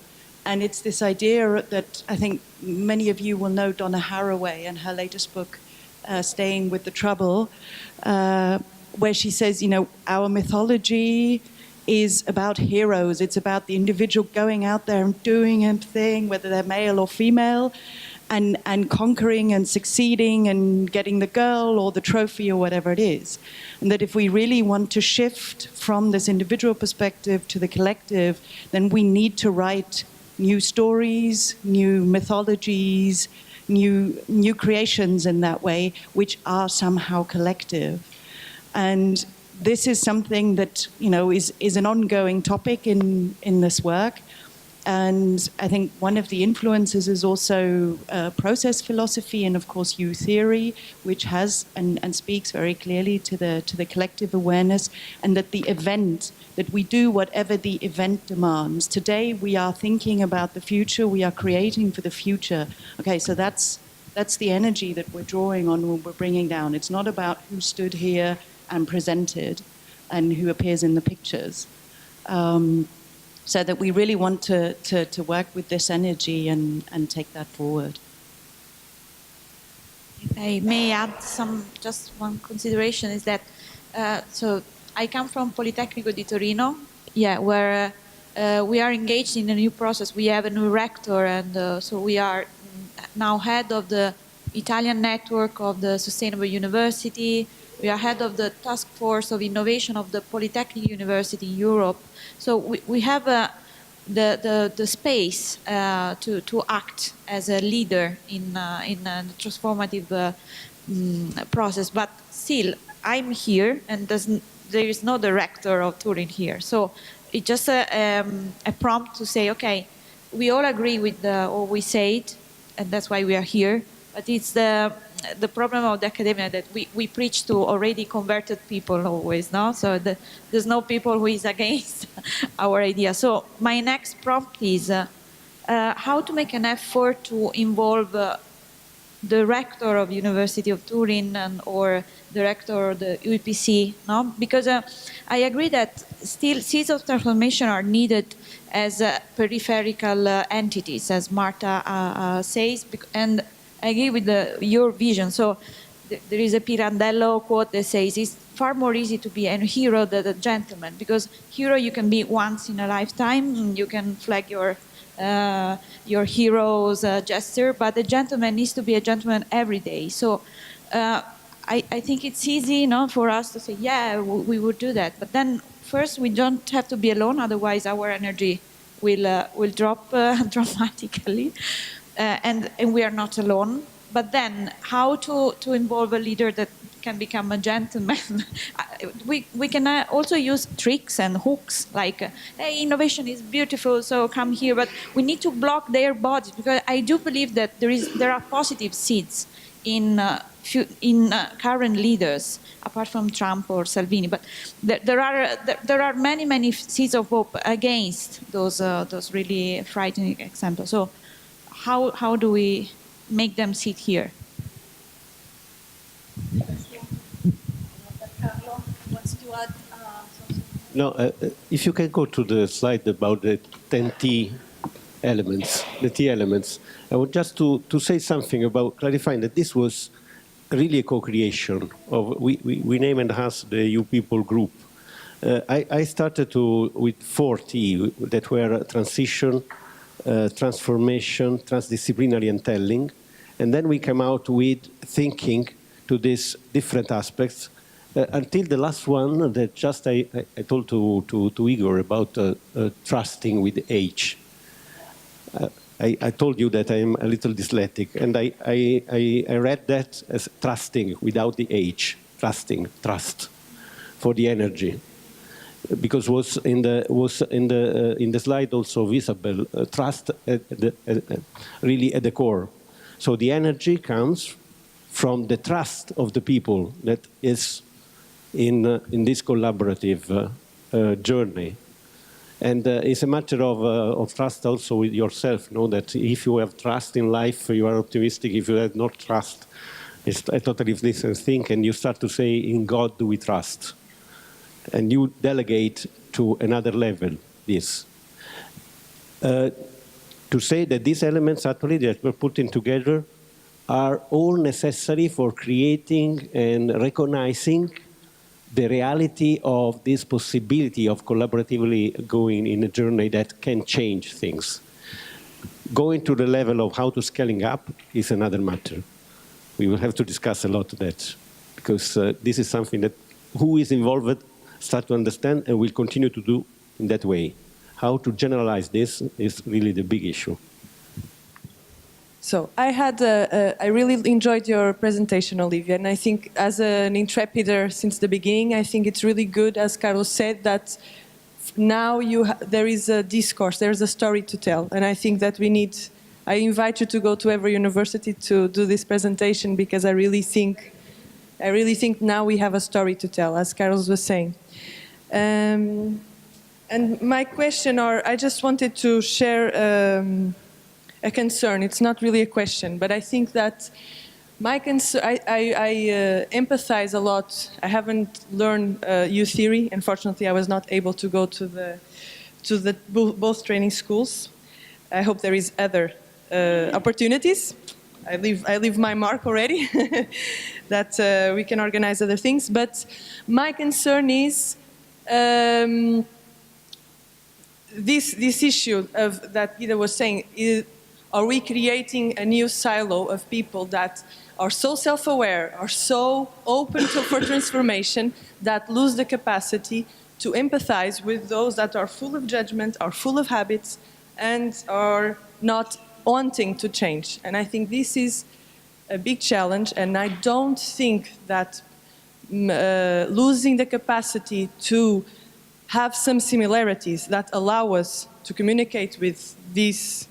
and it's this idea that I think many of you will know Donna Haraway and her latest book, Staying with the Trouble, where she says, our mythology is about heroes. It's about the individual going out there and doing a thing, whether they're male or female, and conquering and succeeding and getting the girl or the trophy or whatever it is. And that if we really want to shift from this individual perspective to the collective, then we need to write new stories, new mythologies, new creations in that way, which are somehow collective. And this is something that, is an ongoing topic in this work. And I think one of the influences is also process philosophy and, of course, U theory, which has and speaks very clearly to the collective awareness, and that the event, that we do whatever the event demands. Today, we are thinking about the future. We are creating for the future. Okay, so that's the energy that we're drawing on when we're bringing down. It's not about who stood here and presented and who appears in the pictures. So that we really want to work with this energy and take that forward. If I may add just one consideration is that, so I come from Politecnico di Torino, where we are engaged in a new process. We have a new rector, and so we are now head of the Italian network of the Sustainable University. We are head of the task force of innovation of the Polytechnic University in Europe. So we have the space to act as a leader in a transformative process. But still, I'm here, and there is no director of Turin here. So it's just a prompt to say, okay, we all agree with what we said, and that's why we are here. But it's the problem of the academia that we preach to already converted people always, no? So there's no people who is against our idea. So my next prompt is how to make an effort to involve the rector of University of Turin or the rector of the UPC, no? Because I agree that still seeds of transformation are needed as peripheral entities, as Marta says, and I agree with your vision. So there is a Pirandello quote that says it's far more easy to be a hero than a gentleman, because hero you can be once in a lifetime, and you can flag your hero's gesture, but a gentleman needs to be a gentleman every day. So I think it's easy, for us to say, yeah, we would do that. But then first we don't have to be alone, otherwise our energy will drop dramatically. And we are not alone. But then, how to involve a leader that can become a gentleman? we can also use tricks and hooks, like, hey, innovation is beautiful, so come here. But we need to block their bodies, because I do believe that there are positive seeds in current leaders, apart from Trump or Salvini. But there are many seeds of hope against those really frightening examples. So how do we make them sit here? Carlo wants to add something. No, if you can go to the slide about the 10 T elements, I want just to say something about clarifying that this was really a co-creation of, we name and has the You People group. I started with 4 T that were transition, transformation, transdisciplinary, and telling. And then we came out with thinking to these different aspects until the last one that just I told to Igor about trusting with H. I told you that I am a little dyslexic, and I read that as trusting without the H, trust for the energy. because was in the slide also visible, trust really at the core. So the energy comes from the trust of the people that is in this collaborative journey. And it's a matter of trust also with yourself, know that if you have trust in life, you are optimistic. If you have not trust, it's a totally different thing, and you start to say, in God do we trust? And you delegate to another level this. To say that these elements actually that we're putting together are all necessary for creating and recognizing the reality of this possibility of collaboratively going in a journey that can change things. Going to the level of how to scaling up is another matter. We will have to discuss a lot of that, because this is something that who is involved start to understand and will continue to do in that way. How to generalize this is really the big issue. So I really enjoyed your presentation, Olivia, and I think as an Intrepider since the beginning, I think it's really good, as Carlos said, that now there is a discourse, there's a story to tell, and I think that I invite you to go to every university to do this presentation, because I really think now we have a story to tell, as Carlos was saying. And my question, or I just wanted to share a concern. It's not really a question, but I think that my concern, I empathize a lot. I haven't learned youth theory. Unfortunately, I was not able to go to both training schools. I hope there is other opportunities. I leave my mark already that we can organize other things. But my concern is this issue of that Guido was saying. Are we creating a new silo of people that are so self-aware, are so open for transformation, that lose the capacity to empathize with those that are full of judgment, are full of habits, and are not wanting to change? And I think this is a big challenge, and I don't think that losing the capacity to have some similarities that allow us to communicate with these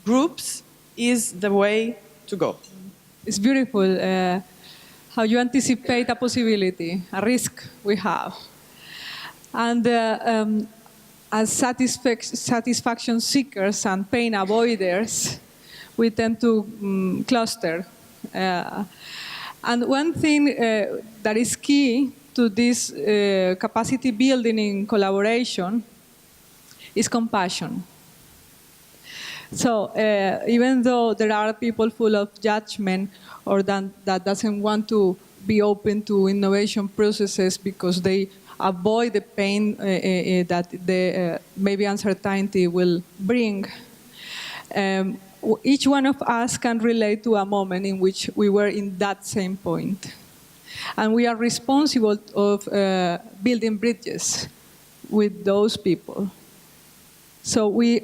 groups is the way to go. It's beautiful how you anticipate a possibility, a risk we have. And as satisfaction seekers and pain avoiders, we tend to cluster. And one thing that is key to this capacity building in collaboration is compassion. So even though there are people full of judgment or that doesn't want to be open to innovation processes because they avoid the pain that the maybe uncertainty will bring, each one of us can relate to a moment in which we were in that same point. And we are responsible of building bridges with those people. So we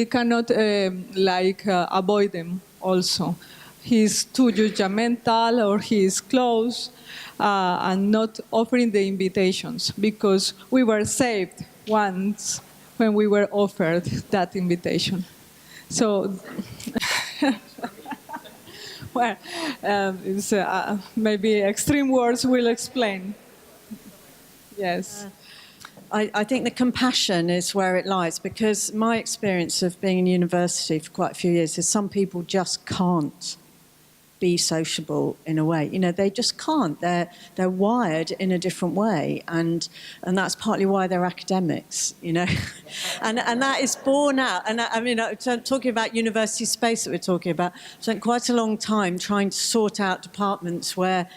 cannot avoid them also. He's too judgmental or he is close and not offering the invitations, because we were saved once when we were offered that invitation. So, well, it's, maybe extreme words will explain. Yes. I think the compassion is where it lies, because my experience of being in university for quite a few years is some people just can't be sociable in a way. You know, they just can't. They're wired in a different way, and that's partly why they're academics, you know. and that is borne out. And I mean, talking about university space that we're talking about, I spent quite a long time trying to sort out departments where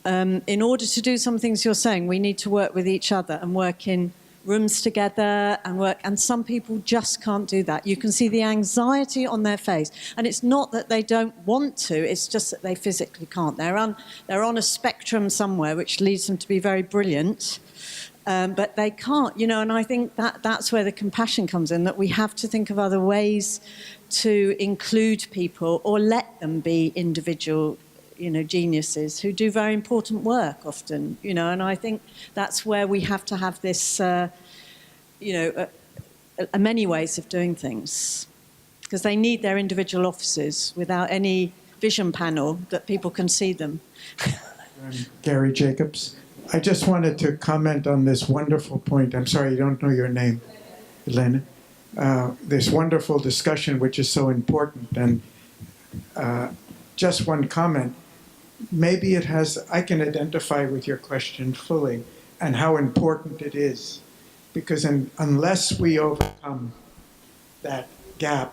in order to do some things you're saying, we need to work with each other and work in rooms together and some people just can't do that. You can see the anxiety on their face, and it's not that they don't want to, it's just that they physically can't. They're on a spectrum somewhere which leads them to be very brilliant, but they can't, you know. And I think that's where the compassion comes in, that we have to think of other ways to include people or let them be individual, geniuses who do very important work often, and I think that's where we have to have this, many ways of doing things, because they need their individual offices without any vision panel that people can see them. I'm Gary Jacobs. I just wanted to comment on this wonderful point. I'm sorry, you don't know your name, Elena. This wonderful discussion, which is so important. And just one comment. Maybe I can identify with your question fully and how important it is. Because unless we overcome that gap,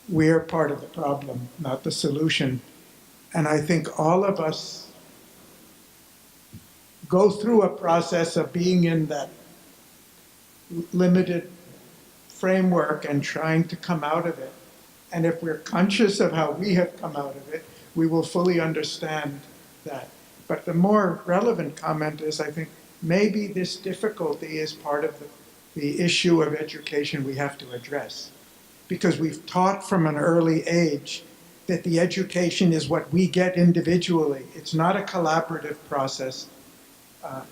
we're part of the problem, not the solution. And I think all of us go through a process of being in that limited framework and trying to come out of it. And if we're conscious of how we have come out of it, we will fully understand that. But the more relevant comment is, I think, maybe this difficulty is part of the issue of education we have to address. Because we've taught from an early age that the education is what we get individually. It's not a collaborative process.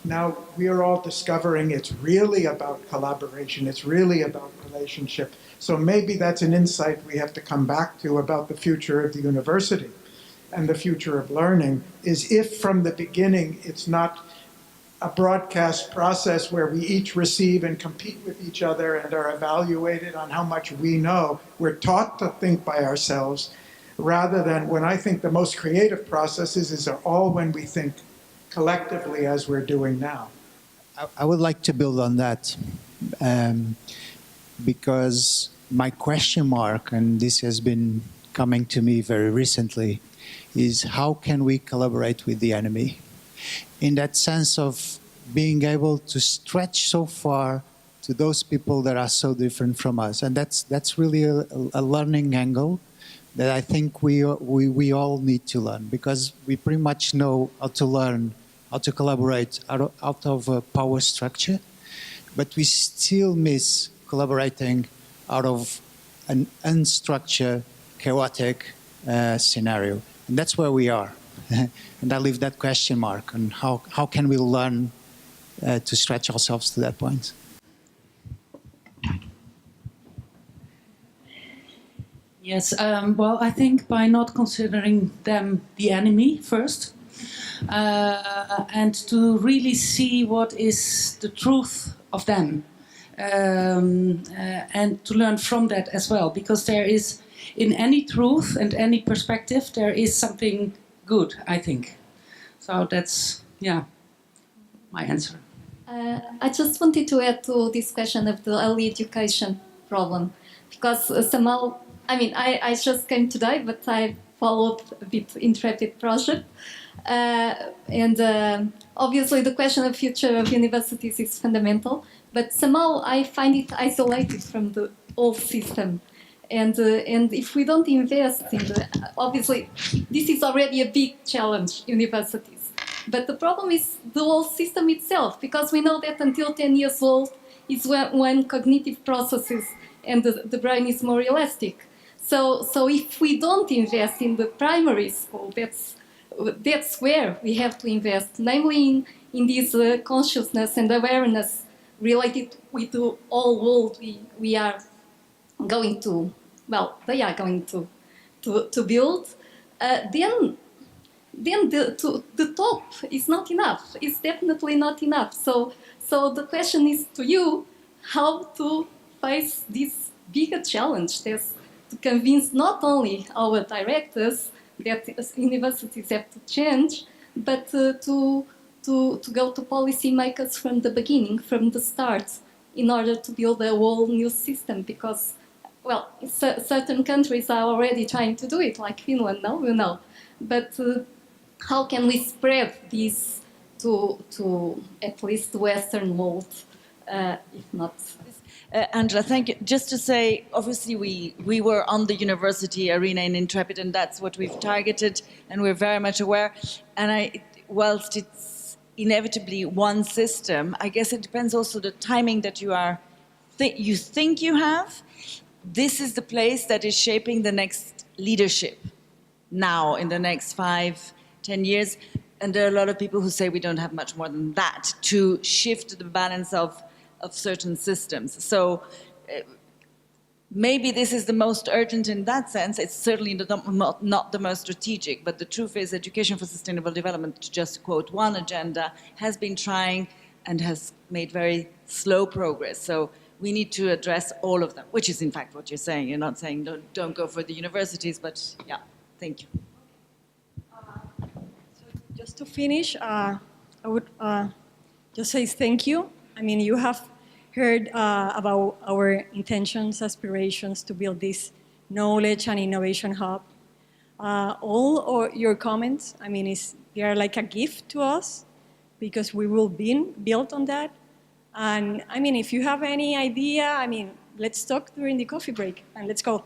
Now we are all discovering it's really about collaboration. It's really about relationship. So maybe that's an insight we have to come back to about the future of the university and the future of learning, is if from the beginning it's not a broadcast process where we each receive and compete with each other and are evaluated on how much we know. We're taught to think by ourselves, rather than, when I think the most creative processes are all when we think collectively as we're doing now. I would like to build on that, because my question mark, and this has been coming to me very recently, is how can we collaborate with the enemy? In that sense of being able to stretch so far to those people that are so different from us. And that's really a learning angle that I think we all need to learn, because we pretty much know how to learn, how to collaborate out of a power structure, but we still miss collaborating out of an unstructured, chaotic scenario. And that's where we are. And I leave that question mark on how can we learn to stretch ourselves to that point. Yes, well, I think by not considering them the enemy first, and to really see what is the truth of them, and to learn from that as well, because there is, in any truth and any perspective, there is something good, I think. So that's, yeah, my answer. I just wanted to add to this question of the early education problem, because somehow, I mean, I just came today, but I followed a bit INTREPID project. And obviously the question of future of universities is fundamental, but somehow I find it isolated from the whole system. And if we don't invest in obviously this is already a big challenge, universities. But the problem is the whole system itself, because we know that until 10 years old is when cognitive processes and the brain is more elastic. So if we don't invest in the primary school, that's where we have to invest, namely in this consciousness and awareness related with the whole world we are going to, well, they are going to build. Then the top is not enough. It's definitely not enough. So the question is to you, how to face this bigger challenge? There's to convince not only our directors that universities have to change, but to go to policy makers from the beginning, from the start, in order to build a whole new system. Because, well, certain countries are already trying to do it, like Finland now, you know. But how can we spread this to at least the Western world, if not? Angela, thank you. Just to say, obviously we were on the university arena in INTREPID, and that's what we've targeted, and we're very much aware. And whilst it's inevitably one system, I guess it depends also the timing that you think you have. This is the place that is shaping the next leadership. now in the next 5, 10 years. And there are a lot of people who say we don't have much more than that to shift the balance of certain systems. So maybe this is the most urgent in that sense. It's certainly not the most strategic, but the truth is Education for Sustainable Development, to just quote one agenda, has been trying and has made very slow progress. So we need to address all of them, which is in fact what you're saying. You're not saying don't go for the universities, but yeah, thank you. Just to finish, I would just say thank you. I mean, you have heard about our intentions, aspirations to build this knowledge and innovation hub. All your comments, I mean, they are like a gift to us because we will build on that. And I mean, if you have any idea, I mean, let's talk during the coffee break and let's go.